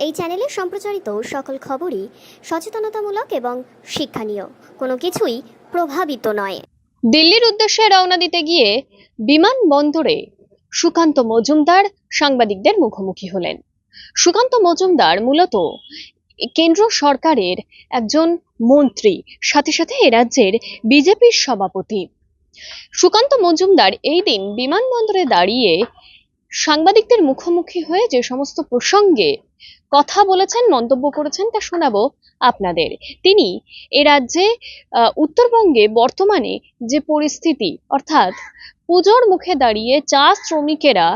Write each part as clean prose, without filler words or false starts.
এই চ্যানেলে সম্প্রচারিত সকল খবরই সচেতনতামূলক এবং শিক্ষণীয়, কোনো কিছুই প্রভাবিত নয়। দিল্লির উদ্দেশ্যে রওনা দিতে গিয়ে বিমানবন্দরে সুকান্ত মজুমদার সাংবাদিকদের মুখোমুখি হলেন। সুকান্ত মজুমদার মূলত কেন্দ্র সরকারের একজন মন্ত্রী, সাথে সাথে এ রাজ্যের বিজেপির সভাপতি। সুকান্ত মজুমদার এই দিন বিমানবন্দরে দাঁড়িয়ে সাংবাদিকদের মুখোমুখি হয়ে যে সমস্ত প্রসঙ্গে কথা বলেছেন, মন্তব্য করেছেন, তা শোনাবো আপনাদের। তিনি এ রাজ্যে উত্তরবঙ্গে বর্তমানে যে পরিস্থিতি, অর্থাৎ পুজোর মুখে দাঁড়িয়ে চা শ্রমিকেরা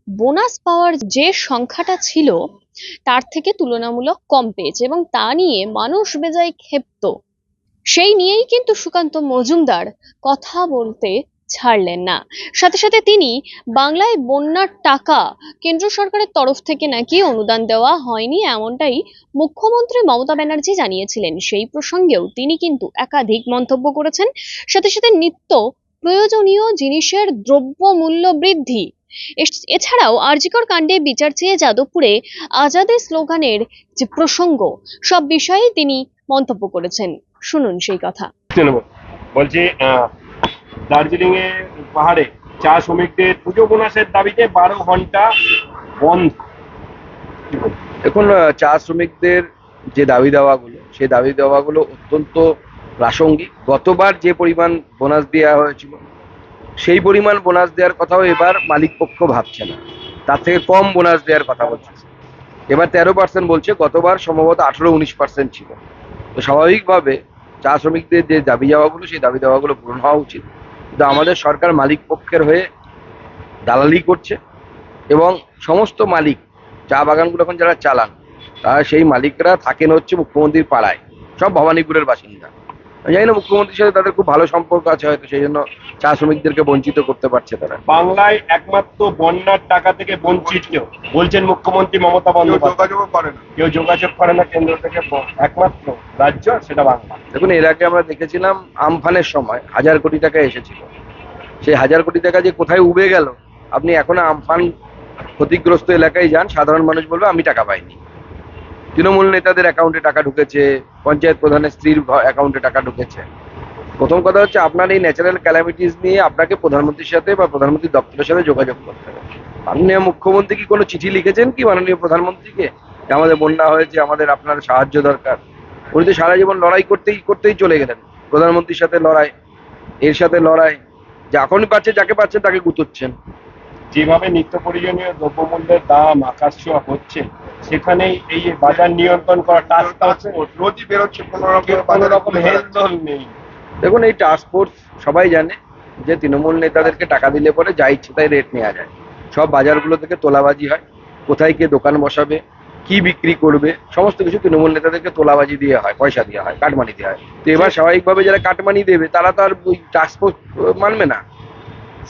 বোনাস পাওয়ার যে সংখ্যাটা ছিল তার থেকে তুলনামূলক কম পেয়েছে এবং তা নিয়ে মানুষ বেজায় ক্ষেপ্ত। সেই নিয়েই কিন্তু সুকান্ত মজুমদার কথা বলতে ছাড়লেন না। সাথে সাথে তিনি বাংলায় বন্যার টাকা কেন্দ্র সরকারের তরফ থেকে নাকি অনুদান দেওয়া হয়নি, এমনটাই মুখ্যমন্ত্রী মমতা ব্যানার্জি জানিয়েছিলেন। সেই প্রসঙ্গেও তিনি কিন্তু একাধিক মন্তব্য করেছেন। সাথে সাথে নিত্য প্রয়োজনীয় জিনিসের দ্রব্যমূল্য বৃদ্ধি, এছাড়াও আরজিকর কাণ্ডে বিচার চেয়ে যাদবপুরে আজাদী স্লোগানের যে প্রসঙ্গ, সব বিষয়ে তিনি মন্তব্য করেছেন। শুনুন সেই কথা। বলছি, দার্জিলিং এ পাহাড়ে চা শ্রমিকদের পুজো বোনাসের দাবিতে 12 ঘন্টা বন্ধ। এখন চা শ্রমিকদের যে দাবি দাওয়াগুলো, সেই দাবি দাওয়াগুলো অত্যন্ত প্রাসঙ্গিক। গতবার যে পরিমাণ বোনাস দেওয়া হয়েছিল সেই পরিমাণ বোনাস দেওয়ার কথাও এবার মালিক পক্ষ ভাবছে না, তার থেকে কম বোনাস দেওয়ার কথা বলছে। এবার 13% বলছে, গতবার সম্ভবত 18-19% ছিল। তো স্বাভাবিকভাবে চা শ্রমিকদের যে দাবি দাওয়াগুলো, সেই দাবি দাওয়াগুলো পূরণ হওয়া উচিত। কিন্তু আমাদের সরকার মালিক পক্ষের হয়ে দালালি করছে এবং সমস্ত মালিক, চা বাগানগুলো এখন যারা চালান, তারা সেই মালিকরা থাকেন হচ্ছে মুখ্যমন্ত্রীর পাড়ায়, সব ভবানীপুরের বাসিন্দা। জানি না মুখ্যমন্ত্রীর সাথে তাদের খুব ভালো সম্পর্ক আছে, হয়তো সেই জন্য চা শ্রমিকদেরকে বঞ্চিত করতে পারছে তারা। বাংলায় একমাত্র বন্যার টাকা থেকে বঞ্চিত বলছেন মুখ্যমন্ত্রী মমতা বন্দ্যোপাধ্যায়। কেউ যোগাযোগ করে না কেন্দ্র থেকে, একমাত্র রাজ্য সেটা বাংলা। দেখুন, এর আগে আমরা দেখেছিলাম আমফানের সময় 1000 কোটি টাকা এসেছিল, সেই 1000 কোটি টাকা যে কোথায় উবে গেল। আপনি এখন আমফান ক্ষতিগ্রস্ত এলাকায় যান, সাধারণ মানুষ বলবে আমি টাকা পাইনি। তৃণমূল নেতাদের অ্যাকাউন্টে টাকা ঢুকেছে, পঞ্চায়েত প্রধানের স্ত্রীর অ্যাকাউন্টে টাকা ঢুকেছে। প্রথম কথা হচ্ছে, আপনার এই ন্যাচারাল ক্যালামিটিস নিয়ে আপনাকে প্রধানমন্ত্রীর সাথে বা প্রধানমন্ত্রীর দপ্তরের সাথে যোগাযোগ করতে হবে। মাননীয় মুখ্যমন্ত্রী কি কোনো চিঠি লিখেছেন কি মাননীয় প্রধানমন্ত্রীকে যে আমাদের বন্যা হয়েছে, আমাদের আপনার সাহায্য দরকার? উনি তো সারা জীবন লড়াই করতেই চলে গেলেন। প্রধানমন্ত্রীর সাথে লড়াই, এর সাথে লড়াই, যখন পাচ্ছে যাকে পাচ্ছে তাকে গুতোচ্ছেন। যেভাবে নিত্য প্রয়োজনীয় দ্রব্যমূল্যের দাম আকাশ ছোঁয়া হচ্ছে, সেখানেই এই বাজার নিয়ন্ত্রণ করা টাস্ক রোজই বেরোচ্ছে, কোনো রকম হেলদোল নেই। দেখুন, এই টাস্ক ফোর্স সবাই জানে যে তৃণমূল নেতাদেরকে টাকা দিলে পরে যা ইচ্ছে তাই রেট নেওয়া যায়। সব বাজারগুলো থেকে তোলাবাজি হয়, কোথায় কে দোকান বসাবে, কি বিক্রি করবে, সমস্ত কিছু তৃণমূল নেতাদেরকে তোলাবাজি দিয়ে হয়, পয়সা দেওয়া হয়, কাটমানি দেওয়া হয়। তো এবার স্বাভাবিকভাবে যারা কাটমানি দেবে তারা তো আর ওই টাস্ক ফোর্স মানবে না।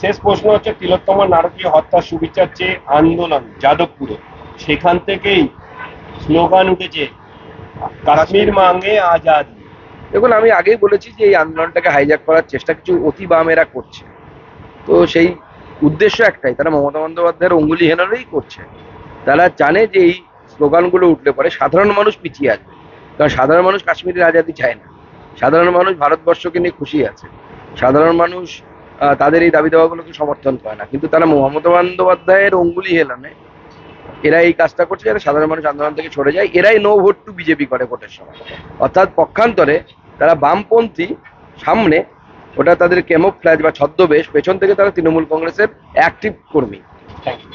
শেষ প্রশ্ন হচ্ছে, তিলোত্তমা নারকীয় হত্যা সুবিচার চেয়ে আন্দোলন যাদবপুরে, সেখান থেকেই স্লোগান উঠেছে কাশ্মীর মাঙ্গে আজাদ। দেখুন, আমি আগেই বলেছি যে এই আন্দোলনটাকে হাইজ্যাক করার চেষ্টা কিছু অতি বামেরা করছে। তো সেই উদ্দেশ্য একটাই, তারা মমতা বন্দ্যোপাধ্যায়ের অঙ্গুলি হেনারেই করছে। তারা জানে যে এই স্লোগানগুলো উঠলে পরে সাধারণ মানুষ পিছিয়ে আসবে, কারণ সাধারণ মানুষ কাশ্মীরের আজাদি চায় না। সাধারণ মানুষ ভারতবর্ষকে নিয়ে খুশি আছে। সাধারণ মানুষ তাদের এই দাবি দাওয়াগুলোকে সমর্থন করে না, কিন্তু তারা মমতা বন্দ্যোপাধ্যায়ের অঙ্গুলি হেলানে এরা এই কাজটা করছে যাতে সাধারণ মানুষ আন্দোলন থেকে সরে যায়। এরাই নো ভোট টু বিজেপি করে ভোটের সময়, অর্থাৎ পক্ষান্তরে তারা বামপন্থী সামনে, ওটা তাদের ক্যামোফ্ল্যাজ বা ছদ্মবেশ, পেছন থেকে তারা তৃণমূল কংগ্রেসের অ্যাক্টিভ কর্মী। Thank you.